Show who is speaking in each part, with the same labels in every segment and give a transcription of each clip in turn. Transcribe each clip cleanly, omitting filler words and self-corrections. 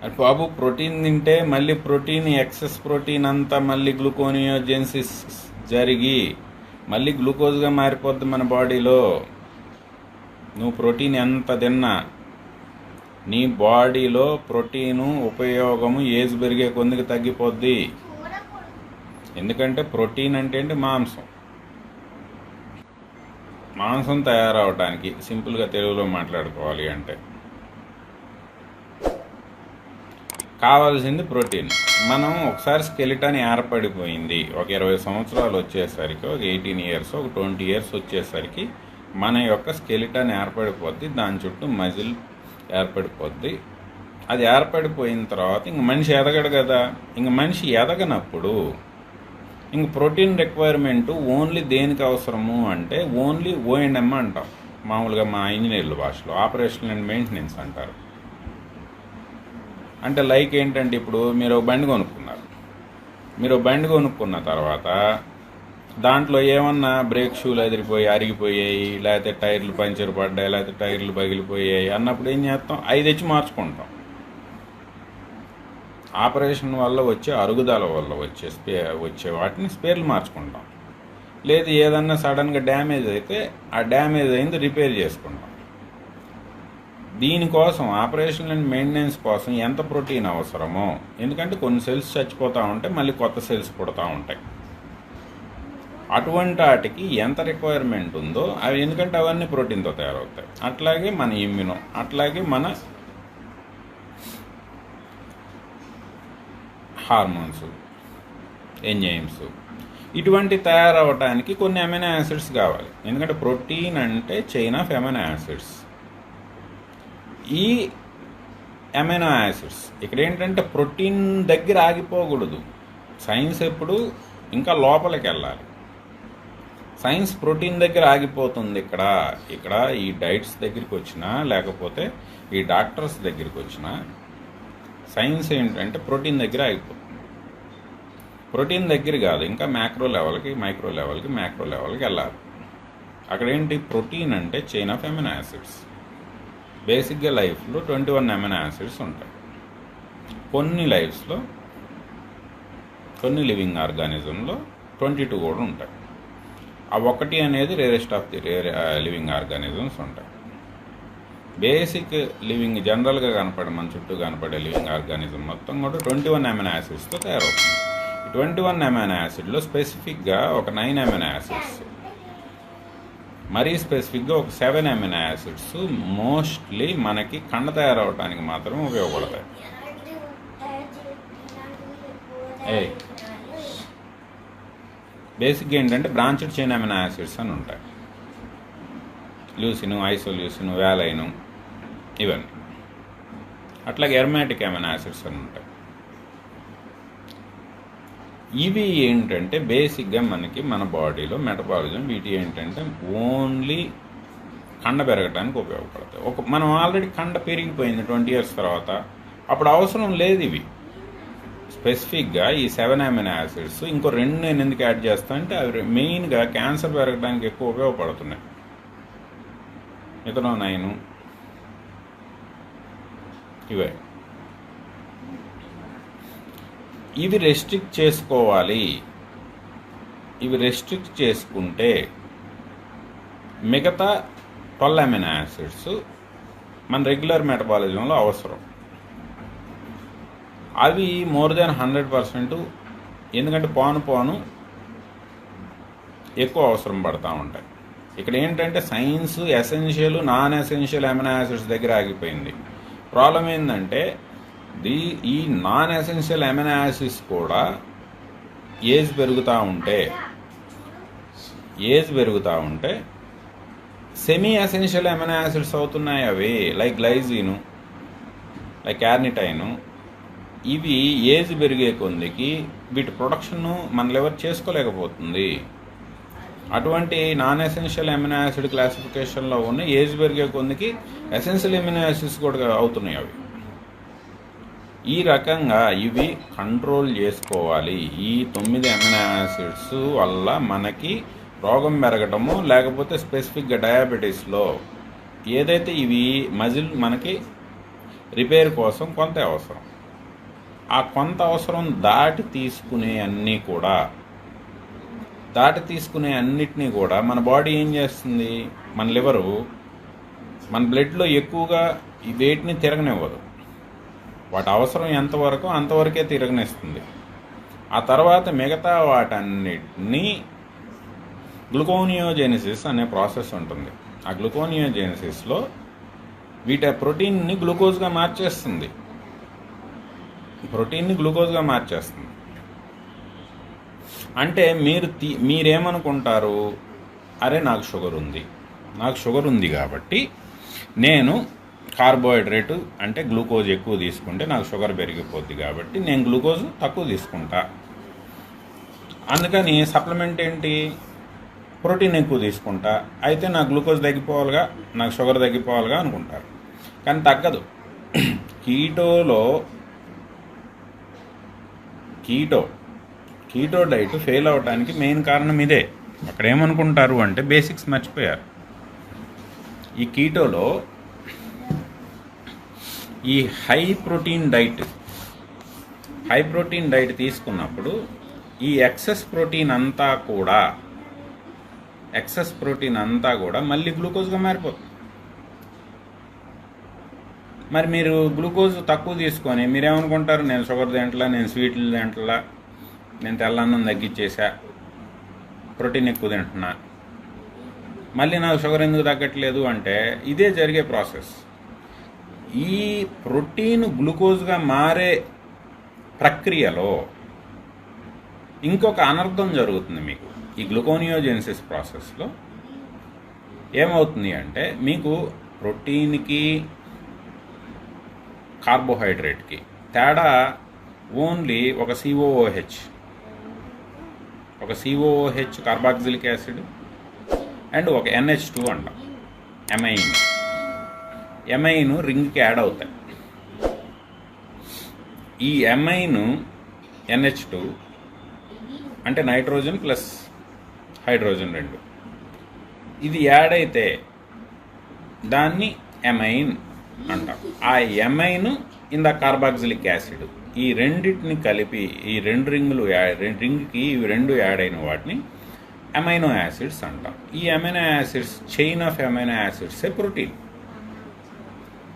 Speaker 1: అది బాబు ప్రోటీన్ తింటే మళ్ళీ ప్రోటీన్ ఎక్సెస్ ప్రోటీన్ అంతా మళ్ళీ గ్లూకోనియోజెన్సిస్ జరిగి మళ్ళీ గ్లూకోజ్గా మారిపోద్ది మన బాడీలో. నువ్వు ప్రోటీన్ ఎంత తిన్నా నీ బాడీలో ప్రోటీను ఉపయోగము ఏజ్ పెరిగే కొద్దికి తగ్గిపోద్ది. ఎందుకంటే ప్రోటీన్ అంటే ఏంటి? మాంసం తయారవడానికి సింపుల్గా తెలుగులో మాట్లాడుకోవాలి అంటే కావాల్సింది ప్రోటీన్. మనం ఒకసారి స్కెలిటన్ ఏర్పడిపోయింది, ఒక 20 సంవత్సరాలు వచ్చేసరికి, ఒక 18 ఇయర్స్, ఒక 20 ఇయర్స్ వచ్చేసరికి మన యొక్క స్కెలిటన్ ఏర్పడిపోద్ది, దాని చుట్టూ మజిల్ ఏర్పడిపోద్ది. అది ఏర్పడిపోయిన తర్వాత ఇంక మనిషి ఎదగడు కదా. ఇంక మనిషి ఎదగనప్పుడు ఇంక ప్రోటీన్ రిక్వైర్మెంట్ ఓన్లీ దేనికి అవసరము అంటే ఓన్లీ O&M అంటాం, మామూలుగా మా ఇంజనీర్ల భాషలో ఆపరేషన్ అండ్ మెయింటెనెన్స్ అంటారు. అంటే లైక్ ఏంటంటే ఇప్పుడు మీరు బండి కొనుక్కున్నారు, మీరు బండి కొనుక్కున్న తర్వాత దాంట్లో ఏమన్నా బ్రేక్ షూలు అరిగిపోయాయి, లేకపోతే టైర్లు పంచర్ పడ్డాయి, లేకపోతే టైర్లు పగిలిపోయాయి అన్నప్పుడు ఏం చేస్తాం? 5 తెచ్చి మార్చుకుంటాం. ఆపరేషన్ వల్ల వచ్చే అరుగుదల వల్ల వచ్చే వాటిని స్పేర్లు మార్చుకుంటాం. లేదు ఏదన్నా సడన్గా డ్యామేజ్ అయితే ఆ డ్యామేజ్ అయింది రిపేర్ చేసుకుంటాం. దీనికోసం ఆపరేషన్ అండ్ మెయింటెనెన్స్ కోసం ఎంత ప్రోటీన్ అవసరమో, ఎందుకంటే కొన్ని సెల్స్ చచ్చిపోతూ ఉంటాయి, మళ్ళీ కొత్త సెల్స్ పుడతూ ఉంటాయి. అటువంటి వాటికి ఎంత రిక్వైర్మెంట్ ఉందో అవి, ఎందుకంటే అవన్నీ ప్రోటీన్తో తయారవుతాయి. అట్లాగే మన ఇమ్యూనో, అట్లాగే మన హార్మోన్స్, ఎంజైమ్స్, ఇటువంటి తయారవడానికి కొన్ని అమైనో యాసిడ్స్ కావాలి. ఎందుకంటే ప్రోటీన్ అంటే చైన్ ఆఫ్ అమైనో యాసిడ్స్. ఈ అమైనో యాసిడ్స్ ఇక్కడ ఏంటంటే ప్రోటీన్ దగ్గర ఆగిపోకూడదు. సైన్స్ ఎప్పుడు ఇంకా లోపలికి వెళ్ళాలి. సైన్స్ ప్రోటీన్ దగ్గర ఆగిపోతుంది. ఇక్కడ ఈ డైట్స్ దగ్గరికి వచ్చినా లేకపోతే ఈ డాక్టర్స్ దగ్గరికి వచ్చినా సైన్స్ ఏంటంటే ప్రోటీన్ దగ్గర ఆగిపోతుంది. ప్రోటీన్ దగ్గర కాదు, ఇంకా మ్యాక్రో లెవెల్కి, మైక్రో లెవెల్కి, మ్యాక్రో లెవెల్కి వెళ్ళాలి. అక్కడ ఏంటి? ప్రోటీన్ అంటే చైన్ ఆఫ్ అమైనో యాసిడ్స్. బేసిక్గా లైఫ్లో 21 అమైనో యాసిడ్స్ ఉంటాయి. కొన్ని లైఫ్స్లో, కొన్ని లివింగ్ ఆర్గానిజంలో 22 కూడా ఉంటాయి. ఆ ఒకటి అనేది rarest of the living organisms ఉంటాయి. బేసిక్ లివింగ్ జనరల్గా మన చుట్టూ కనపడే లివింగ్ ఆర్గానిజం మొత్తం కూడా 21 అమైనో యాసిడ్స్తో తయారవుతుంది. 21 అమైనో యాసిడ్లో స్పెసిఫిక్గా ఒక 9 అమైనో యాసిడ్స్, మరీ స్పెసిఫిక్గా ఒక 7 అమైనో యాసిడ్స్ మోస్ట్లీ మనకి కండ తయారవడానికి మాత్రం ఉపయోగపడతాయి. బేసిక్గా ఏంటంటే బ్రాంచ్డ్ చైన్ అమైనో యాసిడ్స్ అని ఉంటాయి. ల్యూసిన్, ఐసోల్యూసిన్, వ్యాలైన్, ఇవన్నీ. అట్లాగే ఎర్మాటిక్ అమైనో యాసిడ్స్ అని ఉంటాయి. ఇవి ఏంటంటే బేసిక్గా మనకి మన బాడీలో మెటబాలిజం, వీటి ఏంటంటే ఓన్లీ కండ పెరగడానికి ఉపయోగపడతాయి. మనం ఆల్రెడీ కండ పెరిగిపోయింది 20 ఇయర్స్ తర్వాత, అప్పుడు అవసరం లేదు ఇవి. స్పెసిఫిక్గా ఈ 7 అమైనో యాసిడ్స్ ఇంకో 2 నేను ఎందుకు యాడ్ చేస్తాను అంటే అవి మెయిన్గా క్యాన్సర్ పెరగడానికి ఎక్కువ ఉపయోగపడుతున్నాయి. మిగతా 9 ఇవే. ఇవి రెస్ట్రిక్ట్ చేసుకోవాలి. ఇవి రెస్ట్రిక్ట్ చేసుకుంటే మిగతా 12 అమైనో యాసిడ్స్ మన రెగ్యులర్ మెటబాలిజంలో అవసరం. అవి మోర్ దెన్ 100%, ఎందుకంటే పోను ఎక్కువ అవసరం పడతా ఉంటాయి. ఇక్కడ ఏంటంటే science essential, non essential amino acids దగ్గర ఆగిపోయింది. ప్రాబ్లం ఏంటంటే ఈ నాన్ ఎసెన్షియల్ అమైనో యాసిడ్స్ కూడా ఏజ్ పెరుగుతూ ఉంటే సెమీ ఎసెన్షియల్ అమైనో యాసిడ్స్ అవుతున్నాయి. అవి లైక్ గ్లైజిన్, లైక్ క్యార్నిటైన్. ఇవి ఏజ్ పెరిగే కొద్దికి వీటి ప్రొడక్షన్ మన లివర్ చేసుకోలేకపోతుంది. అటువంటి నాన్ ఎసెన్షియల్ అమినో యాసిడ్ క్లాసిఫికేషన్లో ఉన్న ఏజ్ పెరిగే కొద్దికి ఎసెన్షియల్ అమినో యాసిడ్స్ కూడా అవుతున్నాయి. అవి ఈ రకంగా ఇవి కంట్రోల్ చేసుకోవాలి. ఈ 9 అమినో యాసిడ్స్ వల్ల మనకి రోగం పెరగటము, లేకపోతే స్పెసిఫిక్గా డయాబెటీస్లో ఏదైతే ఇవి మజిల్ మనకి రిపేర్ కోసం కొంత అవసరం. ఆ కొంత అవసరం దాటి తీసుకునే అన్నిటినీ కూడా మన బాడీ ఏం చేస్తుంది, మన లివరు మన బ్లడ్లో ఎక్కువగా ఈ వేటిని తిరగనివ్వదు. వాటి అవసరం ఎంతవరకు అంతవరకే తిరగనిస్తుంది. ఆ తర్వాత మిగతా వాటన్నిటినీ గ్లూకోనియోజెనిసిస్ అనే ప్రాసెస్ ఉంటుంది. ఆ గ్లూకోనియోజెనిసిస్లో వీటి ప్రోటీన్ని గ్లూకోజ్గా మార్చేస్తుంది. అంటే మీరేమనుకుంటారు, అరే నాకు షుగర్ ఉంది కాబట్టి నేను కార్బోహైడ్రేట్ అంటే గ్లూకోజ్ ఎక్కువ తీసుకుంటే నాకు షుగర్ పెరిగిపోద్ది కాబట్టి నేను గ్లూకోజ్ తక్కువ తీసుకుంటా, అందుకని సప్లిమెంట్ ఏంటి, ప్రోటీన్ ఎక్కువ తీసుకుంటా, అయితే నాకు గ్లూకోజ్ తగ్గిపోవాలిగా, నాకు షుగర్ తగ్గిపోవాలిగా అనుకుంటారు. కానీ తగ్గదు. కీటో డైట్ ఫెయిల్ అవ్వడానికి మెయిన్ కారణం ఇదే. అక్కడ ఏమనుకుంటారు అంటే బేసిక్స్ మర్చిపోయారు. ఈ కీటోలో ఈ హై ప్రోటీన్ డైట్ తీసుకున్నప్పుడు ఈ ఎక్సెస్ ప్రోటీన్ అంతా కూడా మళ్ళీ గ్లూకోజ్గా మారిపోతుంది. మరి మీరు గ్లూకోజ్ తక్కువ తీసుకొని మీరేమనుకుంటారు, నేను షుగర్ తింటలా, నేను స్వీట్లు తింటలా, నేను తెల్లన్నం తగ్గించేసా, ప్రోటీన్ ఎక్కువ తింటున్నా, మళ్ళీ నాకు షుగర్ ఎందుకు తగ్గట్లేదు అంటే ఇదే జరిగే ప్రాసెస్. ఈ ప్రోటీన్ గ్లూకోజ్గా మారే ప్రక్రియలో ఇంకొక అనర్థం జరుగుతుంది మీకు. ఈ గ్లూకోనియోజెనిసిస్ ప్రాసెస్లో ఏమవుతుంది అంటే మీకు ప్రోటీన్కి కార్బోహైడ్రేట్కి తేడా ఓన్లీ ఒక సిఓఓహెచ్ కార్బాక్సిలిక్ యాసిడ్ అండ్ ఒక NH2 అంటాం, ఎమైన్ రింగ్కి యాడ్ అవుతాయి. ఈ ఎమైన్ NH2 అంటే నైట్రోజన్ ప్లస్ హైడ్రోజన్ 2, ఇది యాడ్ అయితే దాన్ని ఎమైన్ అంటాం. ఆ amine in the carboxylic acid, ఈ రెండింటిని కలిపి ఈ రింగ్కి ఇవి రెండు యాడ్ అయిన వాటిని అమైనో యాసిడ్స్ అంటాం. ఈ amino acids, chain of amino యాసిడ్సే ప్రోటీన్.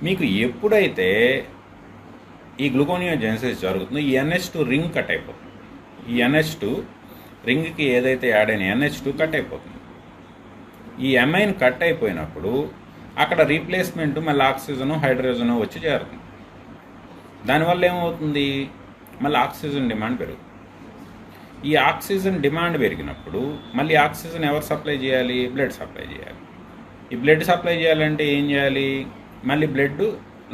Speaker 1: మీకు ఎప్పుడైతే ఈ గ్లూకోనియోజెనిసిస్ జరుగుతుందో ఈ NH2 రింగ్ కట్ అయిపోతుంది. ఈ NH2 రింగ్కి ఏదైతే యాడ్ అయిన NH2 కట్ అయిపోతుంది. ఈ అమైన్ కట్ అయిపోయినప్పుడు అక్కడ రీప్లేస్మెంట్ మళ్ళీ ఆక్సిజను హైడ్రోజను వచ్చి చేరుతుంది. దానివల్ల ఏమవుతుంది, మళ్ళీ ఆక్సిజన్ డిమాండ్ పెరుగుతుంది. ఈ ఆక్సిజన్ డిమాండ్ పెరిగినప్పుడు మళ్ళీ ఆక్సిజన్ ఎవరు సప్లై చేయాలి, బ్లడ్ సప్లై చేయాలి. ఈ బ్లడ్ సప్లై చేయాలంటే ఏం చేయాలి, మళ్ళీ బ్లడ్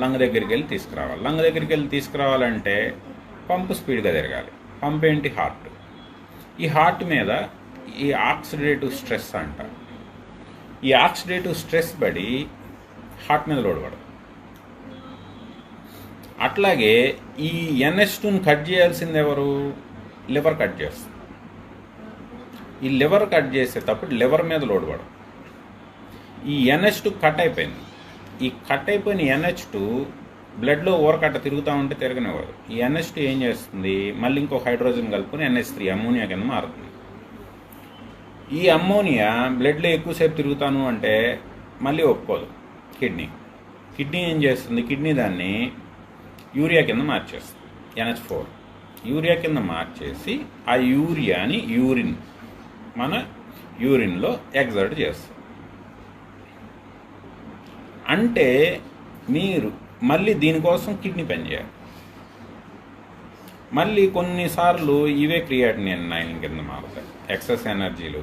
Speaker 1: లంగ్ దగ్గరికి వెళ్ళి తీసుకురావాలి. లంగ్ దగ్గరికి వెళ్ళి తీసుకురావాలంటే పంపు స్పీడ్గా తిరగాలి. పంప్ ఏంటి, హార్ట్. ఈ హార్ట్ మీద ఈ ఆక్సిడేటివ్ స్ట్రెస్ అంటారు. ఈ ఆక్సిడేటివ్ స్ట్రెస్ పడి హార్ట్ మీద లోడ్ పడదు. అట్లాగే ఈ NH2ని కట్ చేయాల్సింది ఎవరు, లివర్ కట్ చేస్తుంది. ఈ లివర్ కట్ చేసేటప్పుడు లివర్ మీద లోడ్ పడదు. ఈ NH2 కట్ అయిపోయింది. ఈ కట్ అయిపోయిన NH2 బ్లడ్లో ఓరకట్ట తిరుగుతూ ఉంటే తిరగనివ్వదు. ఈ NH2 ఏం చేస్తుంది, మళ్ళీ ఇంకో హైడ్రోజన్ కలుపుకొని NH3 అమ్మోనియా కింద మారుతుంది. ఈ అమ్మోనియా బ్లడ్లో ఎక్కువసేపు తిరుగుతాను అంటే మళ్ళీ ఒప్పుకోదు కిడ్నీ ఏం చేస్తుంది, కిడ్నీ దాన్ని యూరియా కింద మార్చేస్తుంది, NH4 యూరియా కింద మార్చేసి ఆ యూరియాని మన యూరిన్లో ఎగ్జర్ట్ చేస్తుంది. అంటే మీరు మళ్ళీ దీనికోసం కిడ్నీ పనిచేయాలి. మళ్ళీ కొన్నిసార్లు ఇవే క్రియాటినిన్ కింద మారుతాయి. ఎక్సెస్ ఎనర్జీలు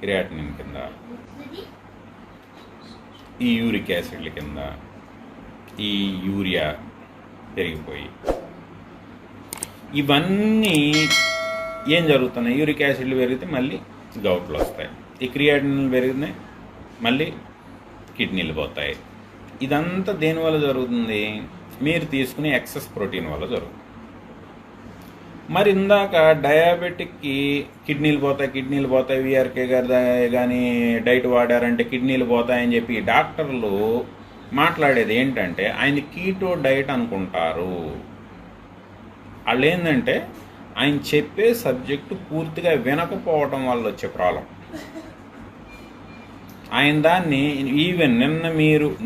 Speaker 1: క్రియాటినిన్ కింద, ఈ యూరిక్ యాసిడ్ల కింద ఈ యూరియా పెరిగిపోయి ఇవన్నీ ఏం జరుగుతున్నాయి, యూరిక్ యాసిడ్లు పెరిగితే మళ్ళీ గౌట్లు వస్తాయి. ఈ క్రియాటినిన్లు పెరిగితే మళ్ళీ కిడ్నీలు పోతాయి. ఇదంతా దేనివల్ల జరుగుతుంది, మీరు తీసుకునే ఎక్సెస్ ప్రోటీన్ వల్ల జరుగుతుంది. మరి ఇందాక డయాబెటిక్కి కిడ్నీలు పోతాయి వీఆర్కే గారు కానీ డైట్ వాడారంటే కిడ్నీలు పోతాయని చెప్పి డాక్టర్లు మాట్లాడేది ఏంటంటే ఆయన కీటో డైట్ అనుకుంటారు. వాళ్ళు ఏంటంటే ఆయన చెప్పే సబ్జెక్టు పూర్తిగా వినకపోవటం వల్ల వచ్చే ప్రాబ్లం. ఆయన దాన్ని ఈవెన్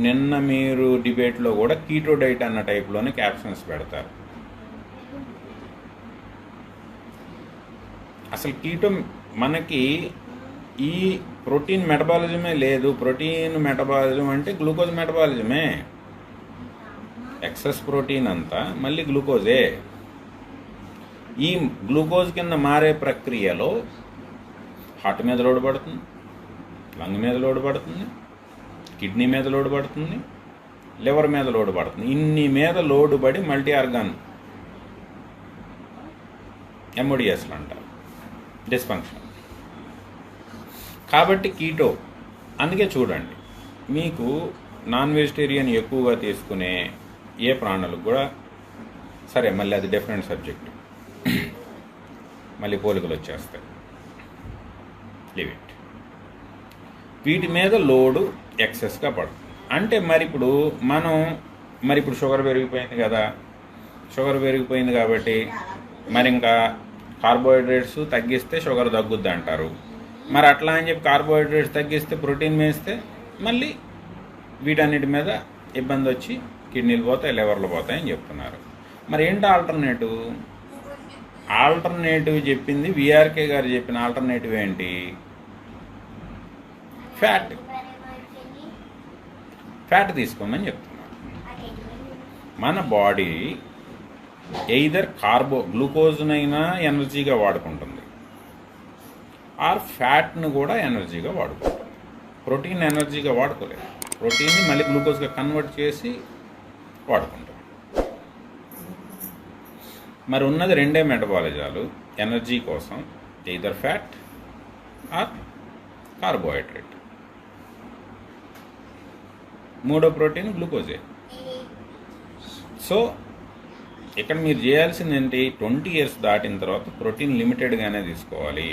Speaker 1: నిన్న మీరు డిబేట్లో కూడా కీటో డైట్ అన్న టైప్లోనే క్యాప్షన్స్ పెడతారు. అసలు కీటో మనకి ఈ ప్రోటీన్ మెటబాలిజమే లేదు. ప్రోటీన్ మెటబాలిజం అంటే గ్లూకోజ్ మెటబాలిజమే. ఎక్సెస్ ప్రోటీన్ అంతా మళ్ళీ గ్లూకోజే. ఈ గ్లూకోజ్ కింద మారే ప్రక్రియలో హార్ట్ మీద లోడ్ పడుతుంది, లంగ్ మీద లోడ్ పడుతుంది, కిడ్నీ మీద లోడ్ పడుతుంది, లివర్ మీద లోడ్ పడుతుంది. ఇన్ని మీద లోడ్ పడి మల్టీ ఆర్గాన్ ఎంఓడిఎస్లు అంటారు, డిస్ఫంక్షన్. కాబట్టి కీటో అందుకే చూడండి, మీకు నాన్ వెజిటేరియన్ ఎక్కువగా తీసుకునే ఏ ప్రాణులకు కూడా సరే, మళ్ళీ అది డిఫరెంట్ సబ్జెక్ట్, మళ్ళీ పోలికలు వచ్చేస్తాయి, లివ్ ఇట్. వీటి మీద లోడు ఎక్సెస్గా పడుతుంది. అంటే మరి ఇప్పుడు షుగర్ పెరిగిపోయింది కదా, షుగర్ పెరిగిపోయింది కాబట్టి మరి ఇంకా కార్బోహైడ్రేట్స్ తగ్గిస్తే షుగర్ తగ్గుద్ది అంటారు. మరి అట్లా అని చెప్పి కార్బోహైడ్రేట్స్ తగ్గిస్తే ప్రోటీన్ వేస్తే మళ్ళీ వీటన్నిటి మీద ఇబ్బంది వచ్చి కిడ్నీలు పోతాయి, లివర్లు పోతాయని చెప్తున్నారు. మరి ఏంటి ఆల్టర్నేటివ్? ఆల్టర్నేటివ్ చెప్పింది విఆర్కే గారు చెప్పిన ఆల్టర్నేటివ్ ఏంటి? ఫ్యాట్ తీసుకోమని చెప్తున్నారు. మన బాడీ ఎయిదర్ గ్లూకోజ్నైనా ఎనర్జీగా వాడుకుంటుంది, ఆర్ ఫ్యాట్ను కూడా ఎనర్జీగా వాడుకుంటుంది. ప్రోటీన్ ఎనర్జీగా వాడుకోలేదు, ప్రోటీన్ని మళ్ళీ గ్లూకోజ్గా కన్వర్ట్ చేసి వాడుకుంటుంది. మరి ఉన్నది రెండే మెటబాలిజాలు ఎనర్జీ కోసం, ఎయిదర్ ఫ్యాట్ ఆర్ కార్బోహైడ్రేట్. మూడో ప్రోటీన్ గ్లూకోజే. సో ఇక్కడ మీరు చేయాల్సింది ఏంటి? 20 years దాటిన తర్వాత ప్రోటీన్ లిమిటెడ్గానే తీసుకోవాలి.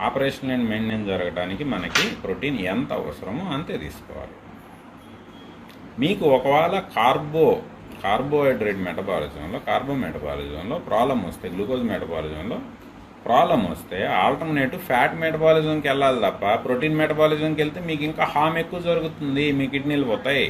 Speaker 1: ఆపరేషన్ అండ్ మెయింటెనెన్స్ జరగడానికి మనకి ప్రోటీన్ ఎంత అవసరమో అంతే తీసుకోవాలి. మీకు ఒకవేళ కార్బోహైడ్రేట్ మెటబాలిజంలో ప్రాబ్లం వస్తే, గ్లూకోజ్ మెటబాలిజంలో ప్రాబ్లం వస్తే ఆల్టర్నేటివ్ ఫ్యాట్ మెటబాలిజంకి వెళ్ళాలి తప్ప ప్రోటీన్ మెటబాలిజంకి వెళ్తే మీకు ఇంకా హామ్ ఎక్కువ జరుగుతుంది, మీ కిడ్నీలు పోతాయి.